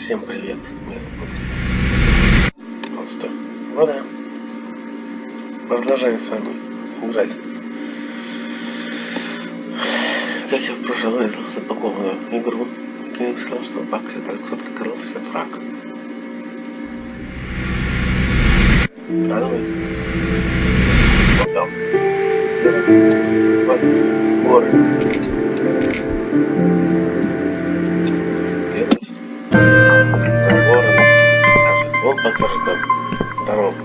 Всем привет, меня зовут просто вода. Продолжаем с вами играть. Как я в прошлый раз запакованную игру, как я написал, что бак летал, кто-то как раз враг. Радуется. Попал. Горы. Он покажет нам дорогу.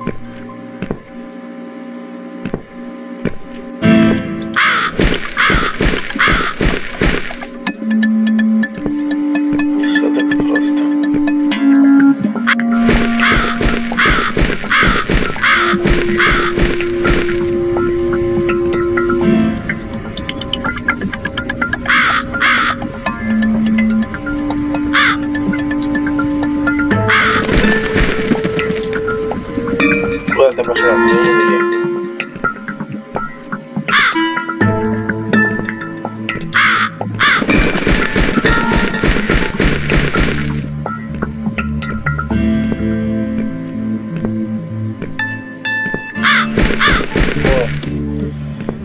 Не все так просто. Куда ты пошла? Я не видел.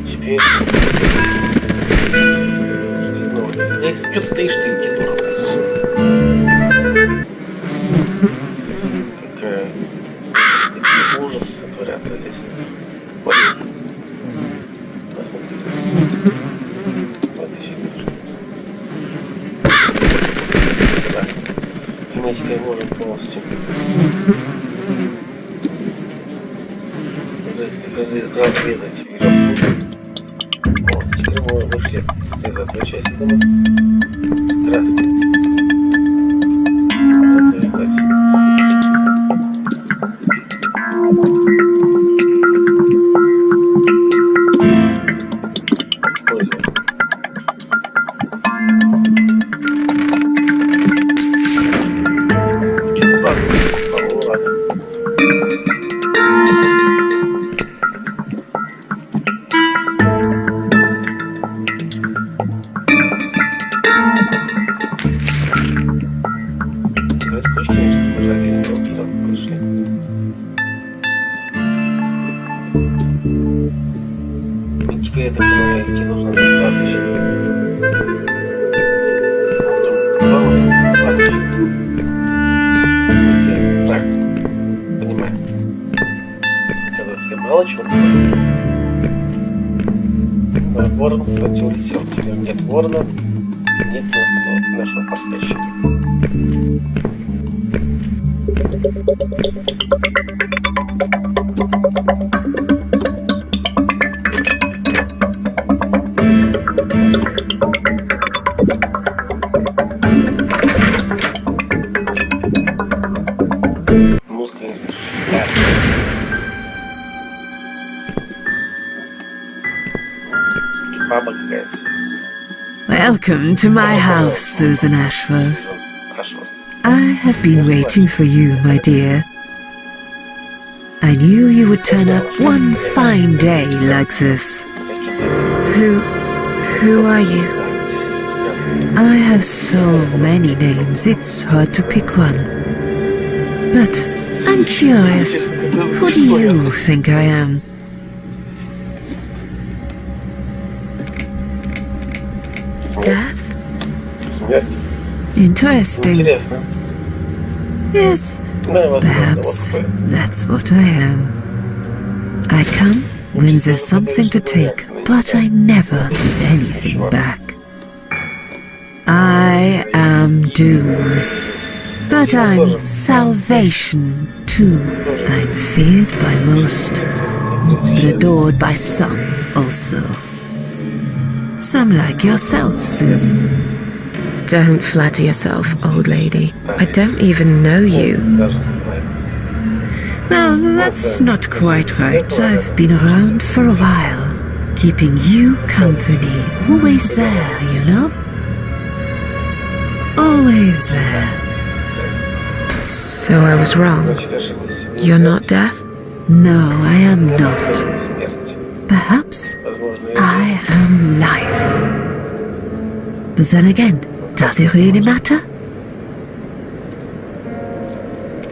Теперь... Что ты стоишь, ты дура? Какая ужас творятся здесь. Вот. Посмотри. Вот еще. Да. И мы теперь можем полностью разведать веревку. Вот, теперь мы вышли из этой части дома. Здравствуйте. Развязать. Теперь это помогает идти нужно достаточно. Так, понимаю. Когда все мало чего. Ворон куда-то улетел. Теперь нет ворона, нет нашего подсказчика. Welcome to my house, Susan Ashworth. I have been waiting for you, my dear. I knew you would turn up one fine day like this. Who are you? I have so many names, it's hard to pick one. But I'm curious, who do you think I am? Death? Interesting. Yes, perhaps that's what I am. I come when there's something to take, but I never give anything back. I am doom, but I'm salvation too. I'm feared by most, but adored by some also. Some like yourself, Susan. Don't flatter yourself, old lady. I don't even know you. Well, that's not quite right. I've been around for a while, keeping you company. Always there, you know? Always there. So I was wrong. You're not death? No, I am not. Perhaps I am life. But then again, does it really matter?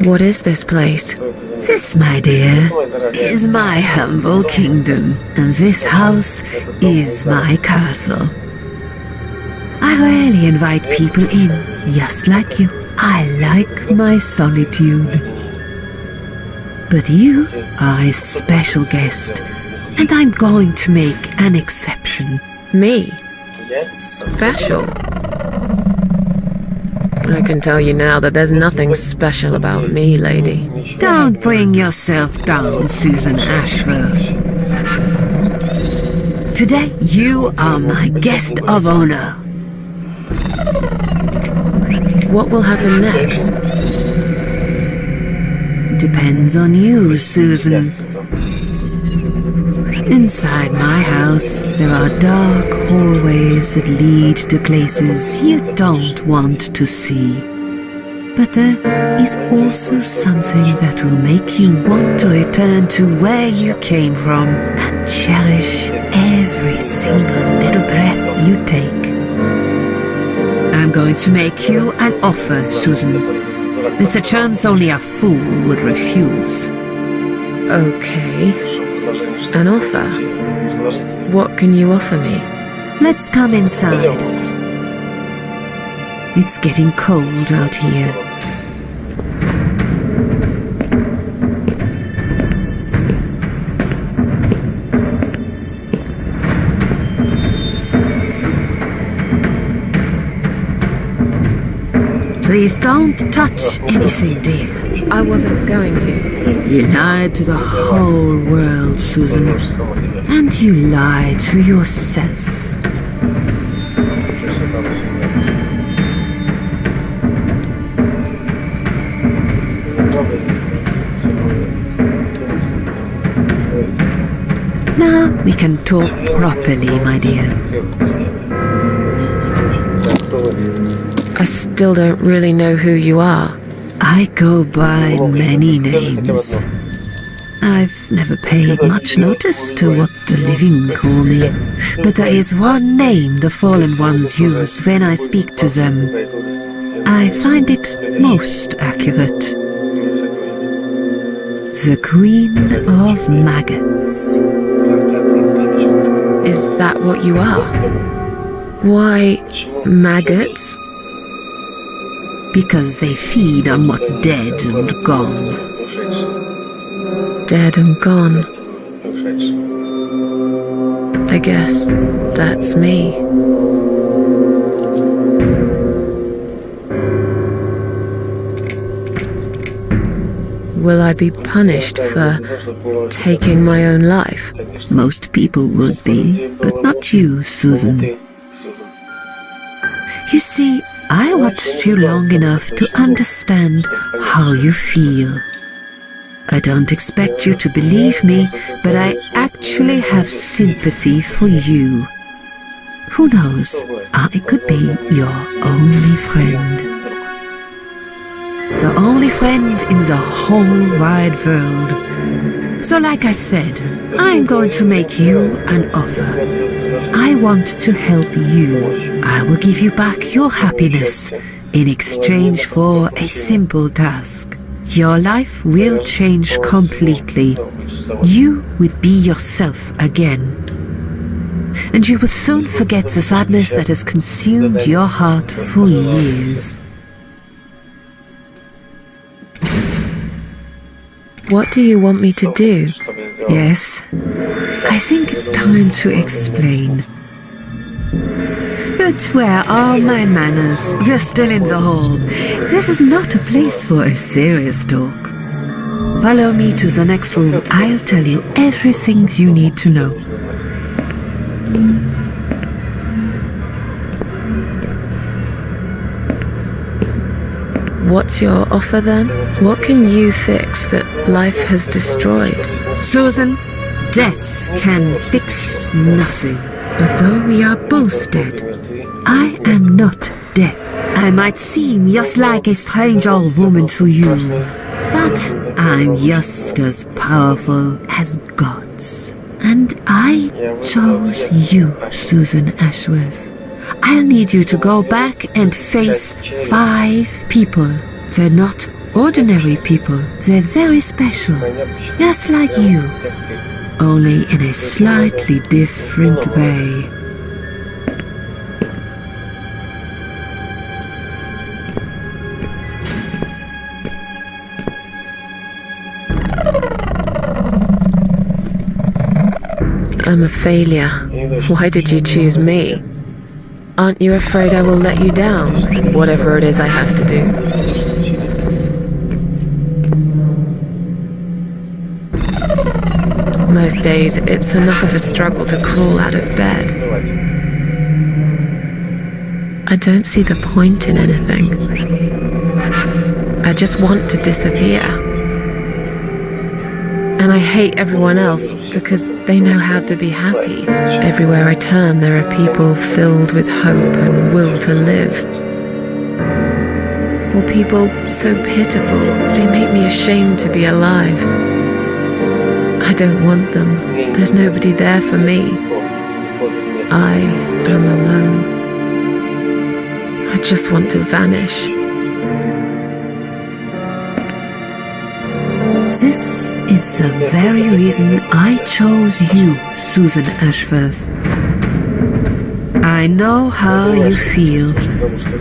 What is this place? This, my dear, is my humble kingdom, and this house is my castle. I rarely invite people in, just like you. I like my solitude. But you are a special guest, and I'm going to make an exception. Me? Special? I can tell you now that there's nothing special about me, lady. Don't bring yourself down, Susan Ashworth. Today, you are my guest of honor. What will happen next? Depends on you, Susan. Inside my house, there are dark hallways that lead to places you don't want to see. But there is also something that will make you want to return to where you came from and cherish every single little breath you take. I'm going to make you an offer, Susan. It's a chance only a fool would refuse. Okay. An offer? What can you offer me? Let's come inside. It's getting cold out here. Please don't touch anything, dear. I wasn't going to. You lied to the whole world, Susan. And you lied to yourself. Now we can talk properly, my dear. I still don't really know who you are. I go by many names. I've never paid much notice to what the living call me, but there is one name the fallen ones use when I speak to them. I find it most accurate. The Queen of Maggots. Is that what you are? Why, maggots? Because they feed on what's dead and gone. Dead and gone. I guess that's me. Will I be punished for taking my own life? Most people would be, but not you, Susan. You see, I watched you long enough to understand how you feel. I don't expect you to believe me, but I actually have sympathy for you. Who knows, I could be your only friend. The only friend in the whole wide world. So like I said, I'm going to make you an offer. I want to help you. I will give you back your happiness in exchange for a simple task. Your life will change completely. You will be yourself again. And you will soon forget the sadness that has consumed your heart for years. What do you want me to do? Yes, I think it's time to explain. But where are my manners? We're still in the hall. This is not a place for a serious talk. Follow me to the next room. I'll tell you everything you need to know. What's your offer then? What can you fix that life has destroyed? Susan, death can fix nothing. But though we are both dead, I am not death. I might seem just like a strange old woman to you, but I'm just as powerful as gods. And I chose you, Susan Ashworth. I'll need you to go back and face 5 people. They're not Ordinary people, they're very special, just like you, only in a slightly different way. I'm a failure. Why did you choose me? Aren't you afraid I will let you down, whatever it is I have to do? Most days, it's enough of a struggle to crawl out of bed. I don't see the point in anything. I just want to disappear. And I hate everyone else because they know how to be happy. Everywhere I turn, there are people filled with hope and will to live. Or people so pitiful, they make me ashamed to be alive. I don't want them. There's nobody there for me. I am alone. I just want to vanish. This is the very reason I chose you, Susan Ashworth. I know how you feel,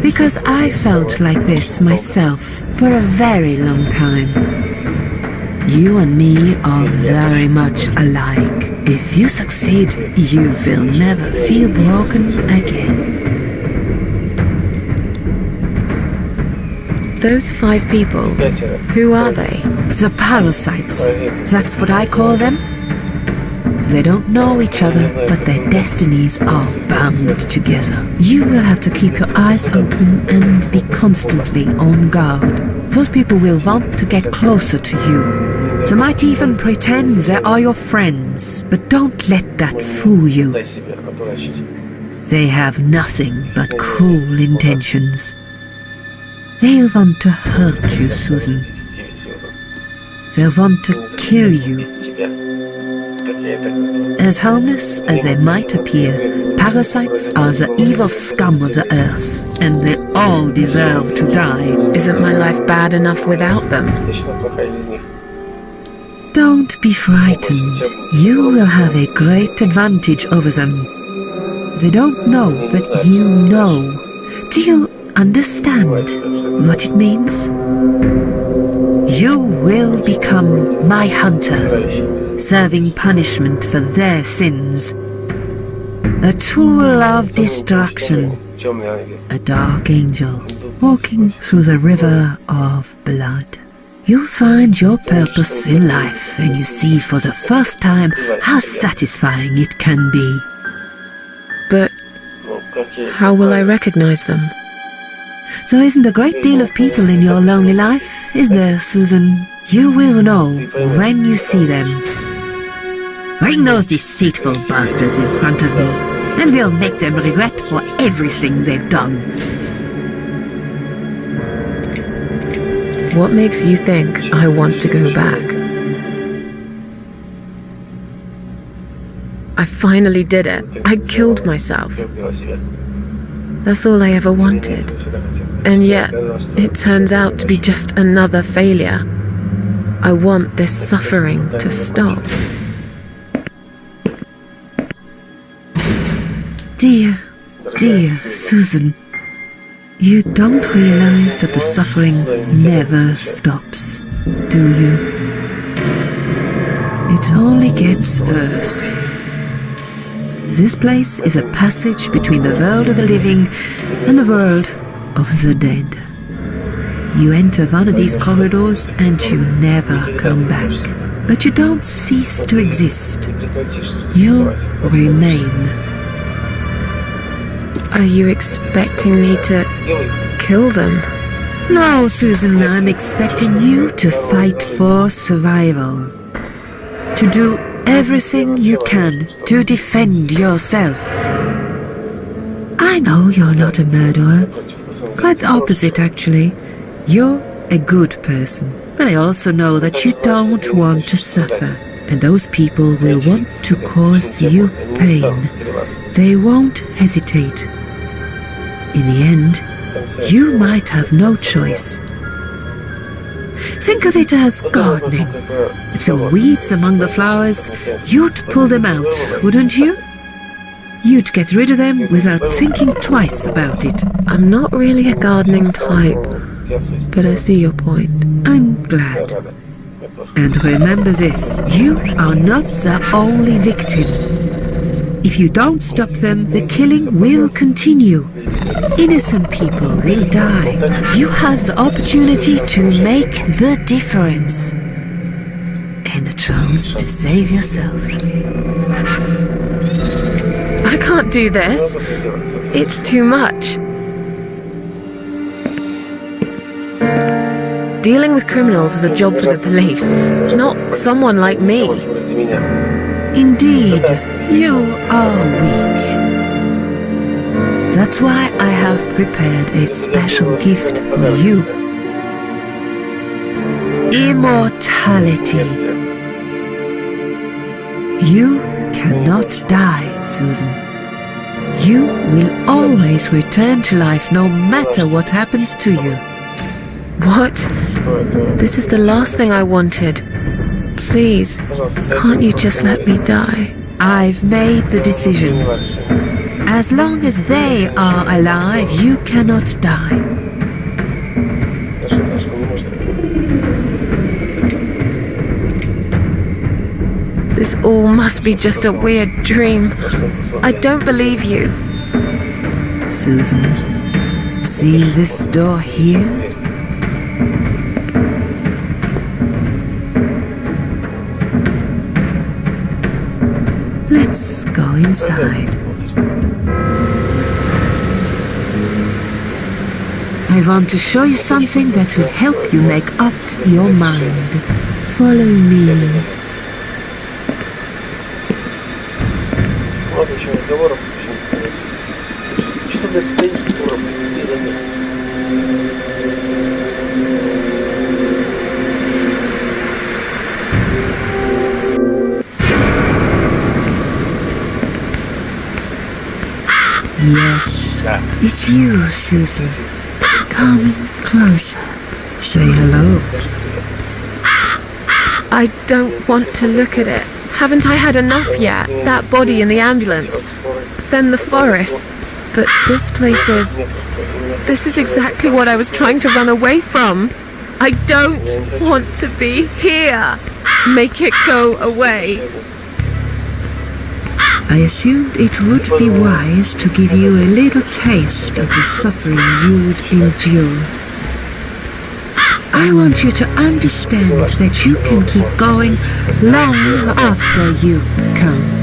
because I felt like this myself for a very long time. You and me are very much alike. If you succeed, you will never feel broken again. Those 5 people, who are they? The parasites, that's what I call them. They don't know each other, but their destinies are bound together. You will have to keep your eyes open and be constantly on guard. Those people will want to get closer to you. They might even pretend they are your friends, but don't let that fool you. They have nothing but cruel intentions. They'll want to hurt you, Susan. They'll want to kill you. As harmless as they might appear, parasites are the evil scum of the earth, and they all deserve to die. Isn't my life bad enough without them? Don't be frightened. You will have a great advantage over them. They don't know that you know. Do you understand what it means? You will become my hunter, serving punishment for their sins. A tool of destruction, a dark angel walking through the river of blood. You'll find your purpose in life and you see for the first time how satisfying it can be. But how will I recognize them? There isn't a great deal of people in your lonely life, is there, Susan? You will know when you see them. Bring those deceitful bastards in front of me, and we'll make them regret for everything they've done. What makes you think I want to go back? I finally did it. I killed myself. That's all I ever wanted. And yet, it turns out to be just another failure. I want this suffering to stop. Dear Susan, you don't realize that the suffering never stops, do you? It only gets worse. This place is a passage between the world of the living and the world of the dead. You enter one of these corridors and you never come back. But you don't cease to exist. You remain. Are you expecting me to kill them? No, Susan, I'm expecting you to fight for survival. To do everything you can to defend yourself. I know you're not a murderer. Quite the opposite, actually. You're a good person. But I also know that you don't want to suffer. And those people will want to cause you pain. They won't hesitate. In the end, you might have no choice. Think of it as gardening. If there were weeds among the flowers, you'd pull them out, wouldn't you? You'd get rid of them without thinking twice about it. I'm not really a gardening type, but I see your point. I'm glad. And remember this, you are not the only victim. If you don't stop them, the killing will continue. Innocent people will die. You have the opportunity to make the difference. And a chance to save yourself. I can't do this. It's too much. Dealing with criminals is a job for the police, not someone like me. Indeed, you are weak. That's why I have prepared a special gift for you. Immortality. You cannot die, Susan. You will always return to life no matter what happens to you. What? This is the last thing I wanted. Please, can't you just let me die? I've made the decision. As long as they are alive, you cannot die. This all must be just a weird dream. I don't believe you. Susan, see this door here? Let's go inside. I want to show you something that will help you make up your mind. Follow me. Договор. Что-то, блядь, стоит скоро, Yes, it's you, Susan. Come closer. Say hello. I don't want to look at it. Haven't I had enough yet? That body in the ambulance. Then the forest. But this place is... This is exactly what I was trying to run away from. I don't want to be here. Make it go away. I assumed it would be wise to give you a little taste of the suffering you would endure. I want you to understand that you can keep going long after you can't.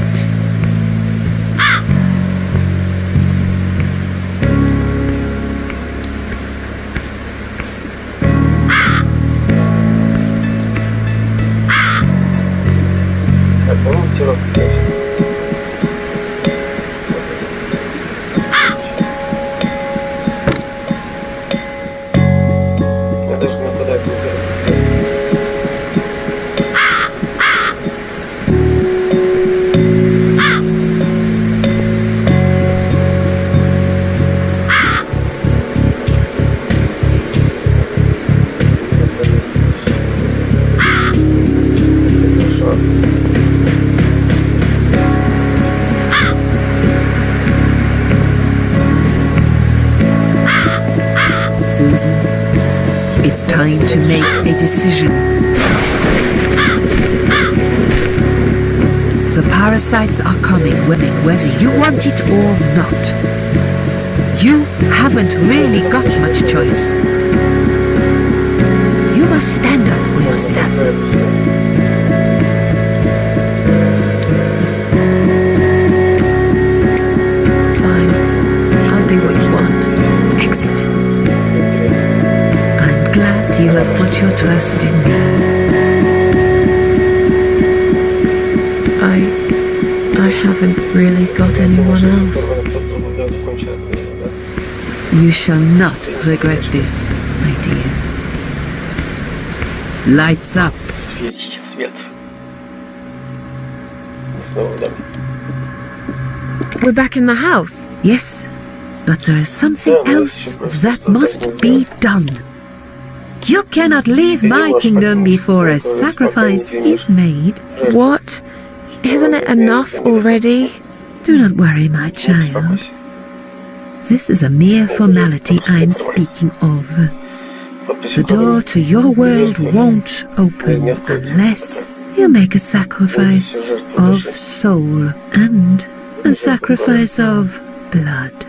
Susan, it's time to make a decision. The parasites are coming, whether you want it or not. You haven't really got much choice. You must stand up for yourself. Fine. I'll do what you want. Excellent. I'm glad you have put your trust in me. I haven't really got anyone else. You shall not regret this, my dear. Lights up. Свет. Снова в доме. We're back in the house. Yes, but there is something else that must be done. You cannot leave my kingdom before a sacrifice is made. What? Isn't it enough already? Do not worry, my child. This is a mere formality I'm speaking of. The door to your world won't open unless you make a sacrifice of soul and a sacrifice of blood.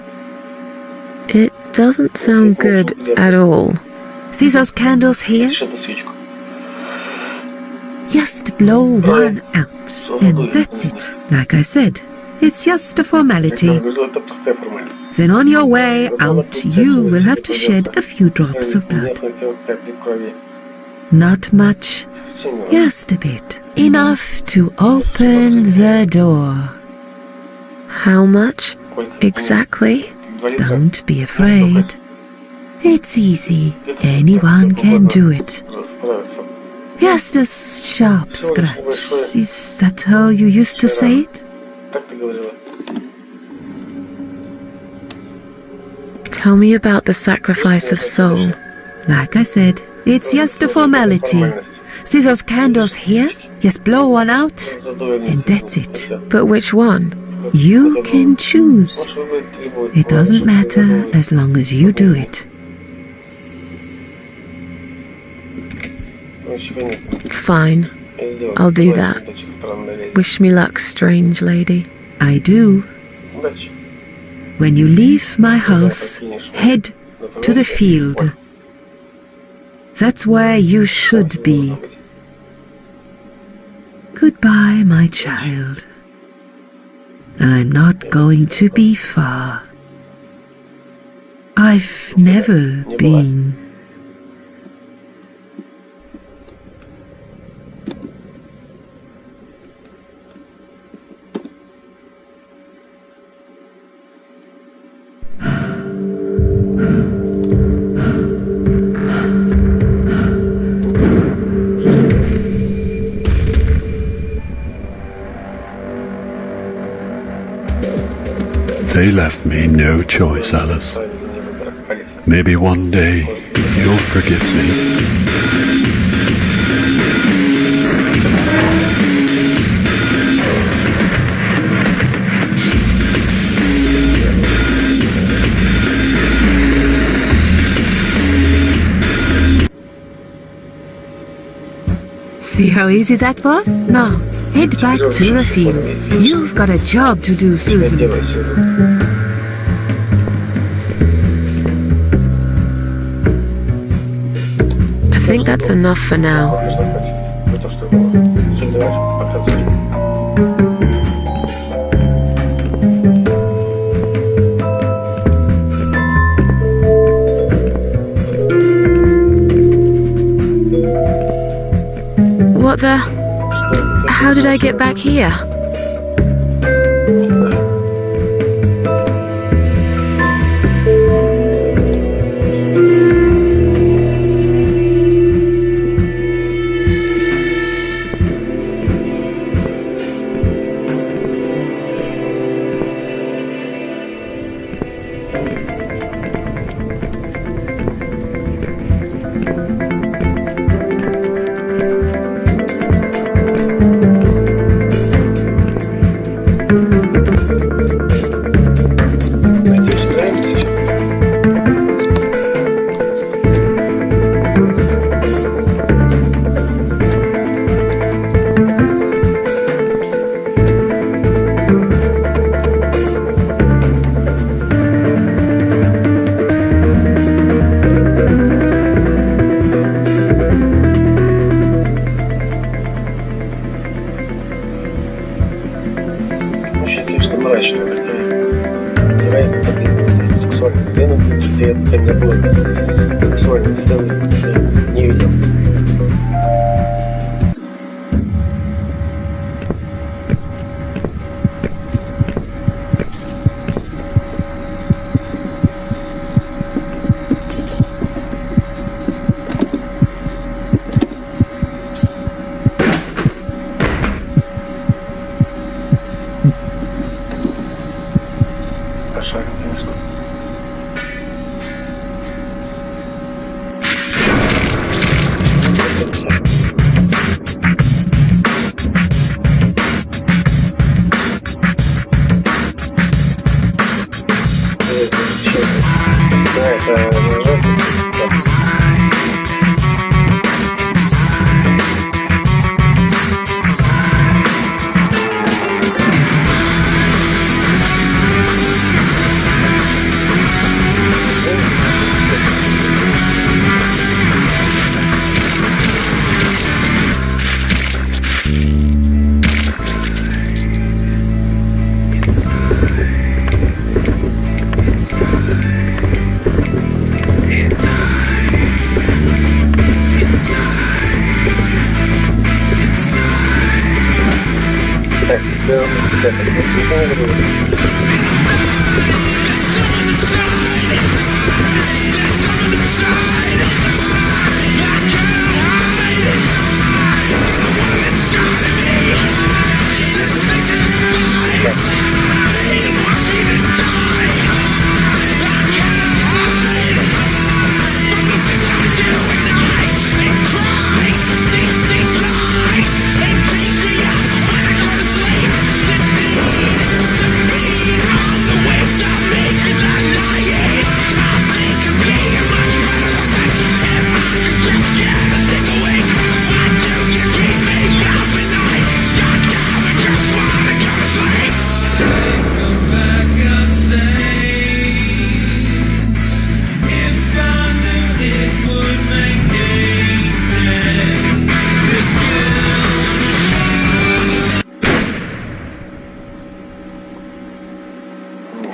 It doesn't sound good at all. See those candles here? Just blow one out, and that's it. Like I said, it's just a formality. Then on your way out, you will have to shed a few drops of blood. Not much, just a bit. Enough to open the door. How much exactly? Don't be afraid. It's easy. Anyone can do it. Just a sharp scratch. Is that how you used to say it? Tell me about the sacrifice of soul. Like I said, it's just a formality. See those candles here? Just blow one out, and that's it. But which one? You can choose. It doesn't matter as long as you do it. Fine, I'll do that. Wish me luck, strange lady. I do. When you leave my house, head to the field. That's where you should be. Goodbye, my child. I'm not going to be far. I've never been. They left me no choice, Alice. Maybe one day you'll forgive me. See how easy that was? Now, head back to the field. You've got a job to do, Susan. I think that's enough for now. What the? How did I get back here?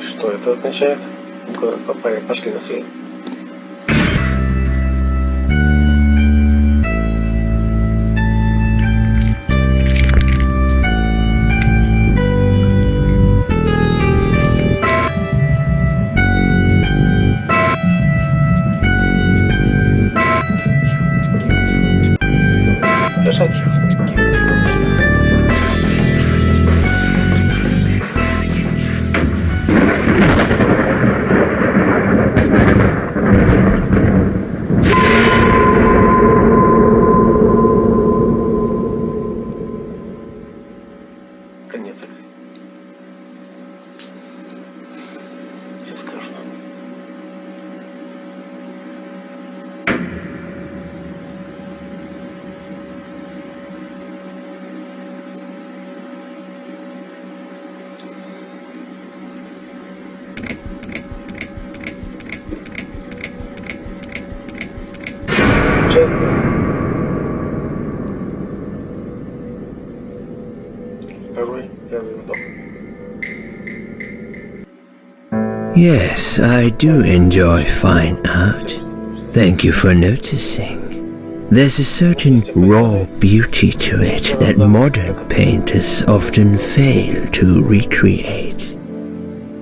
Что это означает? Пошли на свет. Кошатница. Конец игры. Сейчас скажут. Второй, первый, вдох. Yes, I do enjoy fine art. Thank you for noticing. There's a certain raw beauty to it that modern painters often fail to recreate.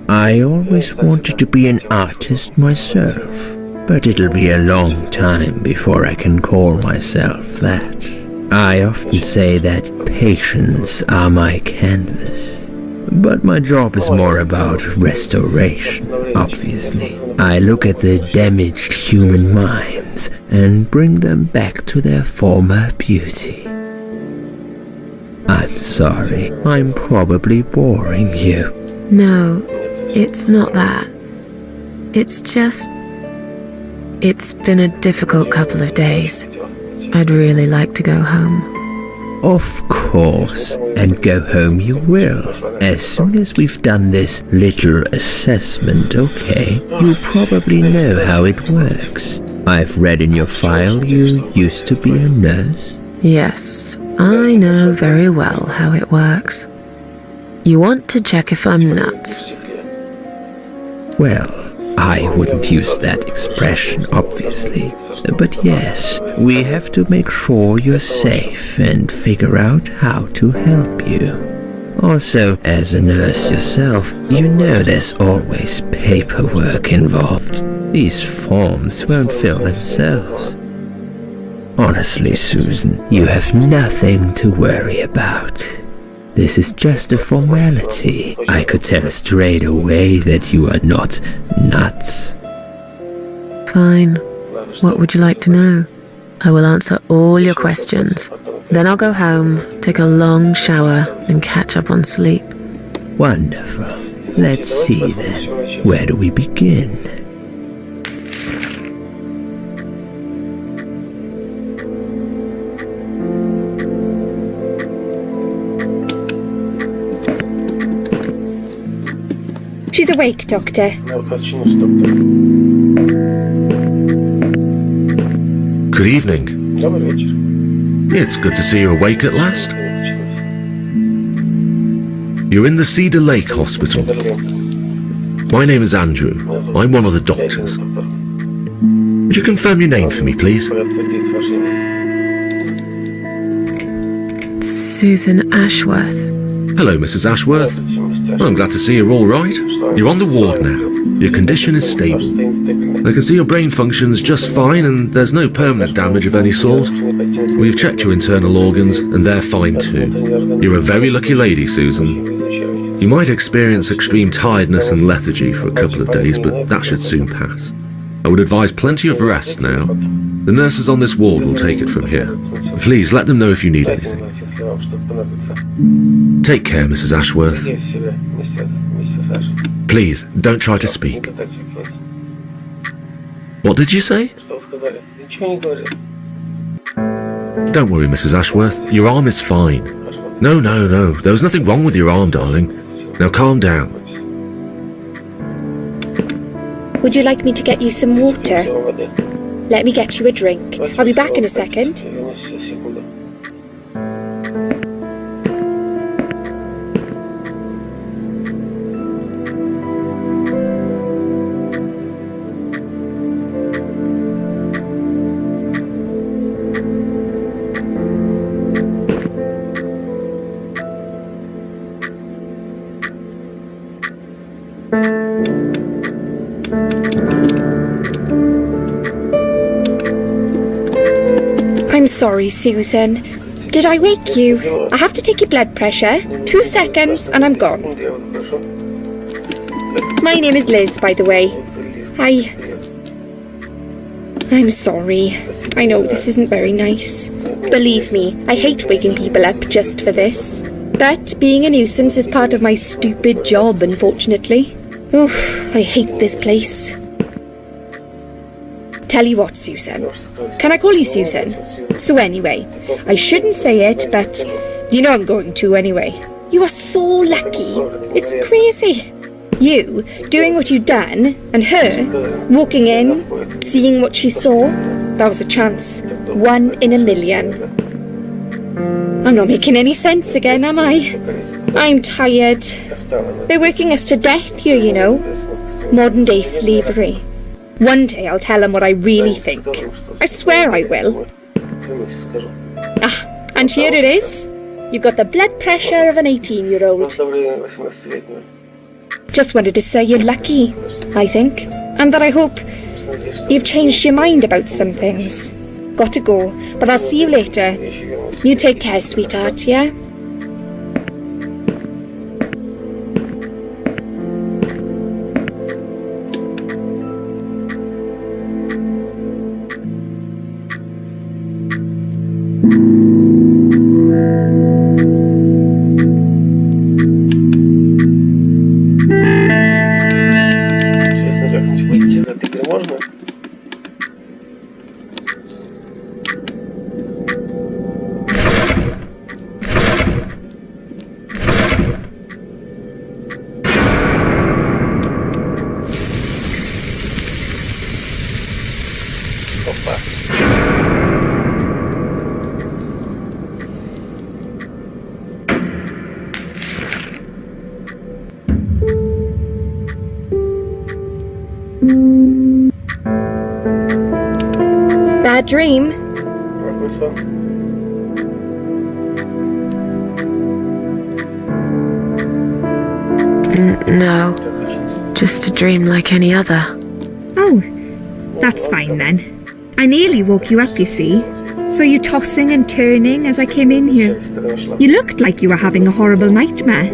I always wanted to be an artist myself, but it'll be a long time before I can call myself that. I often say that patients are my canvas. But my job is more about restoration, obviously. I look at the damaged human minds and bring them back to their former beauty. I'm sorry, I'm probably boring you. No, it's not that. It's just... It's been a difficult couple of days. I'd really like to go home. Of course, and go home you will. As soon as we've done this little assessment, okay? You probably know how it works. I've read in your file you used to be a nurse. Yes, I know very well how it works. You want to check if I'm nuts? Well, I wouldn't use that expression, obviously. But yes, we have to make sure you're safe and figure out how to help you. Also, as a nurse yourself, you know there's always paperwork involved. These forms won't fill themselves. Honestly, Susan, you have nothing to worry about. This is just a formality. I could tell straight away that you are not nuts. Fine. What would you like to know? I will answer all your questions. Then I'll go home, take a long shower, and catch up on sleep. Wonderful. Let's see then. Where do we begin? She's awake, Doctor. Good evening. It's good to see you awake at last. You're in the Cedar Lake Hospital. My name is Andrew. I'm one of the doctors. Would you confirm your name for me, please? Susan Ashworth. Hello, Mrs. Ashworth. Well, I'm glad to see you're all right. You're on the ward now. Your condition is stable. I can see your brain functions just fine and there's no permanent damage of any sort. We've checked your internal organs and they're fine too. You're a very lucky lady, Susan. You might experience extreme tiredness and lethargy for a couple of days, but that should soon pass. I would advise plenty of rest now. The nurses on this ward will take it from here. Please let them know if you need anything. Take care, Mrs. Ashworth. Please, don't try to speak. What did you say? Don't worry, Mrs. Ashworth. Your arm is fine. No. There was nothing wrong with your arm, darling. Now calm down. Would you like me to get you some water? Let me get you a drink. I'll be back in a second. I'm sorry, Susan. Did I wake you? I have to take your blood pressure. 2 seconds and I'm gone. My name is Liz, by the way. I'm sorry. I know this isn't very nice. Believe me, I hate waking people up just for this. But being a nuisance is part of my stupid job, unfortunately. Oof, I hate this place. Tell you what, Susan. Can I call you Susan? So anyway, I shouldn't say it, but you know I'm going to anyway. You are so lucky. It's crazy. You doing what you've done, and her walking in, seeing what she saw. That was a chance. 1 in a million. I'm not making any sense again, am I? I'm tired. They're working us to death here, you know. Modern day slavery. One day I'll tell them what I really think. I swear I will. Ah, and here it is. You've got the blood pressure of an 18-year-old. Just wanted to say you're lucky, I think. And that I hope you've changed your mind about some things. Got to go, but I'll see you later. You take care, sweetheart, yeah? Bad dream? No, just a dream like any other. Oh, that's fine then. I nearly woke you up, you see. Saw you tossing and turning as I came in here. You looked like you were having a horrible nightmare.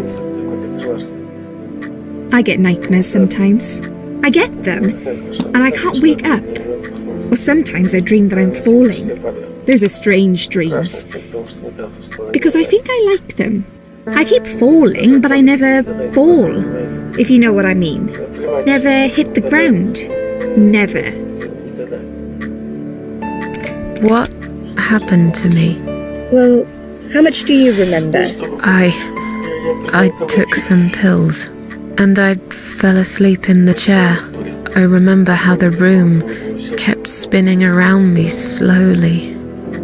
I get nightmares sometimes. I get them, and I can't wake up. Or sometimes I dream that I'm falling. Those are strange dreams. Because I think I like them. I keep falling, but I never fall, if you know what I mean. Never hit the ground. Never. What happened to me? Well, how much do you remember? I took some pills, and I fell asleep in the chair. I remember how the room kept spinning around me slowly.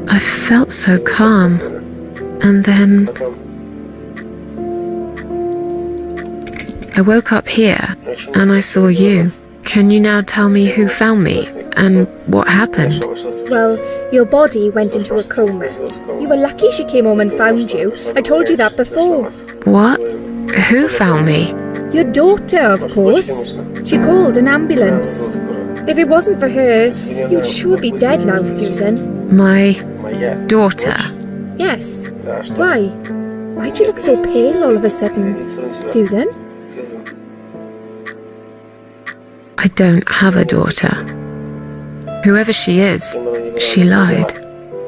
I felt so calm, and then I woke up here, and I saw you. Can you now tell me who found me, and what happened? Well, Your body went into a coma. You were lucky she came home and found you. I told you that before. What? Who found me? Your daughter, of course. She called an ambulance. If it wasn't for her, you'd sure be dead now, Susan. My daughter? Yes. Why? Why'd you look so pale all of a sudden? Susan? I don't have a daughter. Whoever she is, she lied.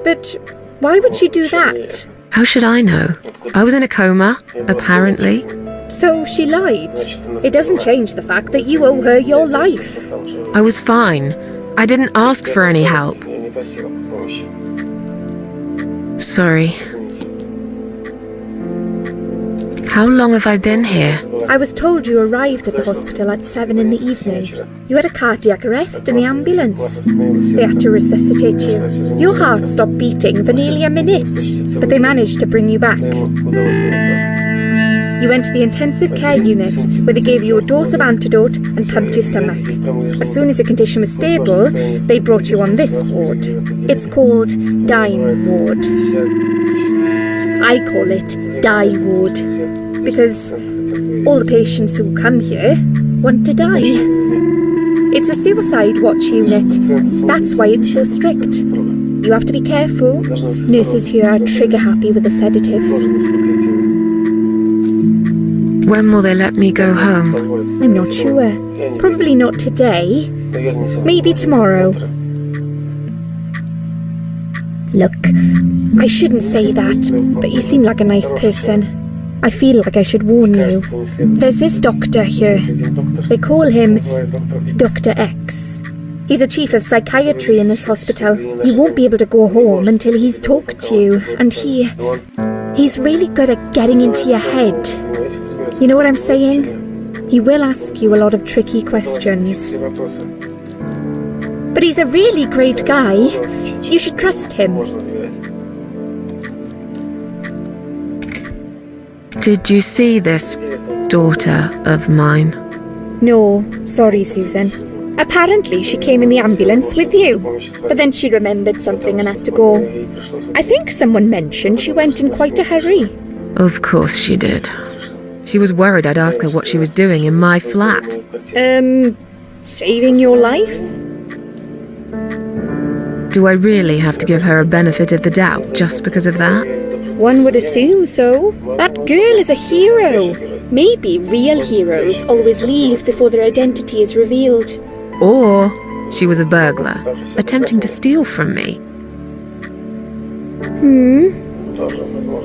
But why would she do that? How should I know? I was in a coma, apparently. So she lied. It doesn't change the fact that you owe her your life. I was fine. I didn't ask for any help. Sorry. How long have I been here? I was told you arrived at the hospital at 7 in the evening. You had a cardiac arrest in the ambulance. They had to resuscitate you. Your heart stopped beating for nearly a minute, but they managed to bring you back. You went to the intensive care unit, where they gave you a dose of antidote and pumped your stomach. As soon as your condition was stable, they brought you on this ward. It's called Dying Ward. I call it Die Ward, because all the patients who come here want to die. It's a suicide watch unit. That's why it's so strict. You have to be careful. Nurses here are trigger happy with the sedatives. When will they let me go home? I'm not sure. Probably not today. Maybe tomorrow. Look, I shouldn't say that, but you seem like a nice person. I feel like I should warn you. There's this doctor here. They call him Dr. X. He's a chief of psychiatry in this hospital. You won't be able to go home until he's talked to you, and he's really good at getting into your head. You know what I'm saying? He will ask you a lot of tricky questions. But he's a really great guy. You should trust him. Did you see this daughter of mine? No, sorry, Susan. Apparently she came in the ambulance with you, but then she remembered something and had to go. I think someone mentioned she went in quite a hurry. Of course she did. She was worried I'd ask her what she was doing in my flat. Saving your life? Do I really have to give her a benefit of the doubt just because of that? One would assume so. That girl is a hero. Maybe real heroes always leave before their identity is revealed. Or she was a burglar, attempting to steal from me.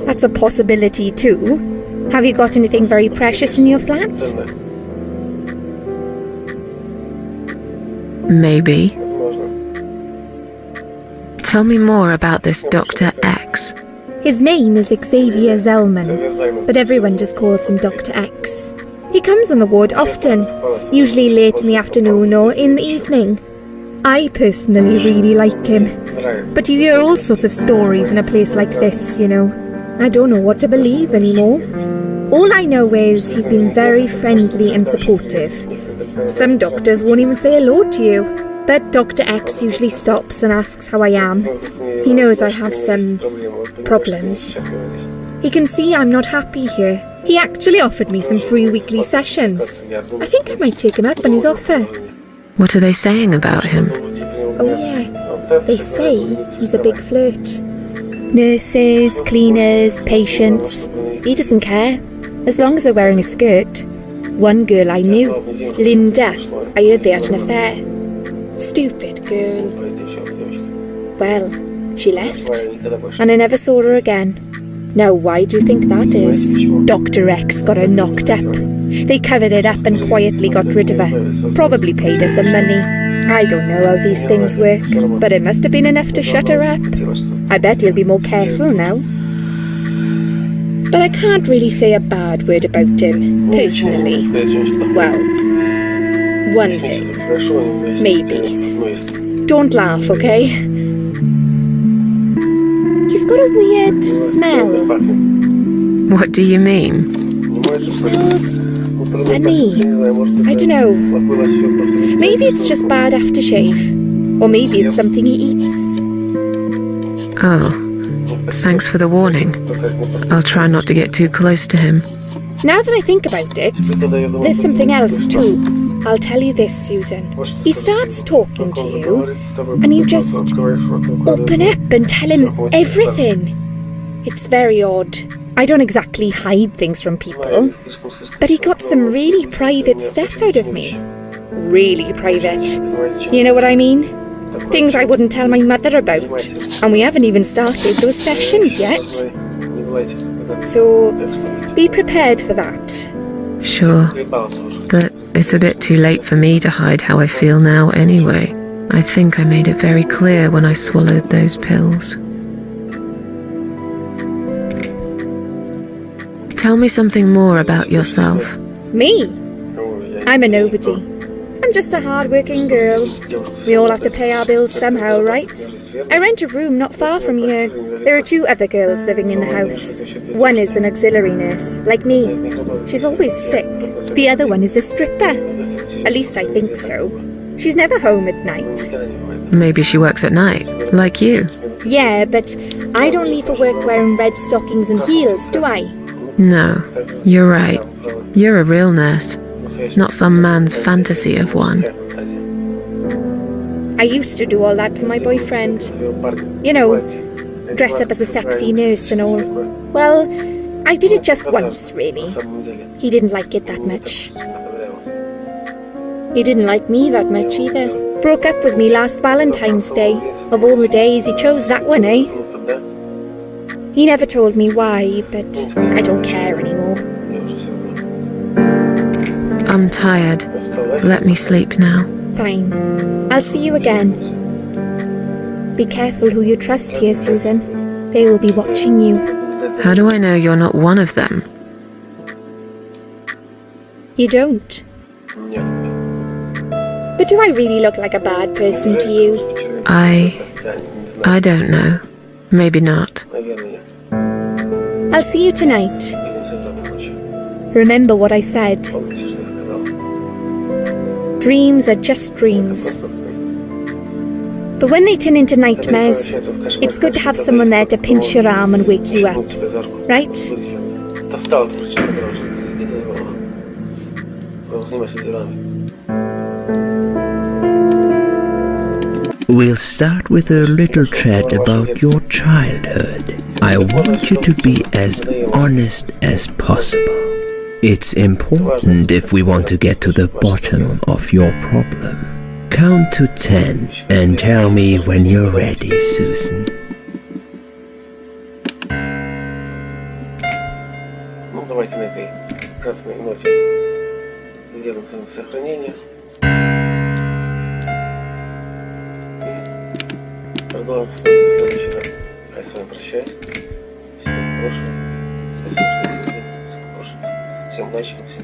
That's a possibility too. Have you got anything very precious in your flat? Maybe. Tell me more about this Dr. X. His name is Xavier Zellman, but everyone just calls him Dr. X. He comes on the ward often, usually late in the afternoon or in the evening. I personally really like him, but you hear all sorts of stories in a place like this, you know. I don't know what to believe anymore. All I know is he's been very friendly and supportive. Some doctors won't even say hello to you, but Dr. X usually stops and asks how I am. He knows I have some problems. He can see I'm not happy here. He actually offered me some free weekly sessions. I think I might take him up on his offer. What are they saying about him? Oh yeah, they say he's a big flirt. Nurses, cleaners, patients. He doesn't care, as long as they're wearing a skirt. One girl I knew, Linda, I heard they had an affair. Stupid girl. Well, she left, and I never saw her again. Now why do you think that is? Dr. X got her knocked up. They covered it up and quietly got rid of her. Probably paid her some money. I don't know how these things work, but it must have been enough to shut her up. I bet he'll be more careful now. But I can't really say a bad word about him, personally. Well, one thing. Maybe. Don't laugh, okay? He's got a weird smell. What do you mean? He smells funny. I don't know. Maybe it's just bad aftershave. Or maybe it's something he eats. Oh, thanks for the warning. I'll try not to get too close to him. Now that I think about it, there's something else too. I'll tell you this, Susan. He starts talking to you, and you just open up and tell him everything. It's very odd. I don't exactly hide things from people, but he got some really private stuff out of me. Really private. You know what I mean? Things I wouldn't tell my mother about. And we haven't even started those sessions yet. So, be prepared for that. Sure, but it's a bit too late for me to hide how I feel now anyway. I think I made it very clear when I swallowed those pills. Tell me something more about yourself. Me? I'm a nobody. I'm just a hard-working girl. We all have to pay our bills somehow, right? I rent a room not far from here. There are 2 other girls living in the house. One is an auxiliary nurse, like me. She's always sick. The other one is a stripper. At least I think so. She's never home at night. Maybe she works at night, like you. Yeah, but I don't leave for work wearing red stockings and heels, do I? No, you're right. You're a real nurse, not some man's fantasy of one. I used to do all that for my boyfriend. You know, dress up as a sexy nurse and all. Well, I did it just once, really. He didn't like it that much. He didn't like me that much either. Broke up with me last Valentine's Day. Of all the days, he chose that one, eh? He never told me why, but I don't care anymore. I'm tired. Let me sleep now. Fine. I'll see you again. Be careful who you trust here, Susan. They will be watching you. How do I know you're not one of them? You don't. But do I really look like a bad person to you? I don't know. Maybe not. I'll see you tonight. Remember what I said. Dreams are just dreams. But when they turn into nightmares, it's good to have someone there to pinch your arm and wake you up. Right? We'll start with a little chat about your childhood. I want you to be as honest as possible. It's important if we want to get to the bottom of your problem. Count to 10 and tell me when you're ready, Susan. Ну, давайте на этой красной ноте сделаем сохранение. Продолжим в следующий раз. Я с вами прощаюсь. Всем прошлого. Всем удачи. Всем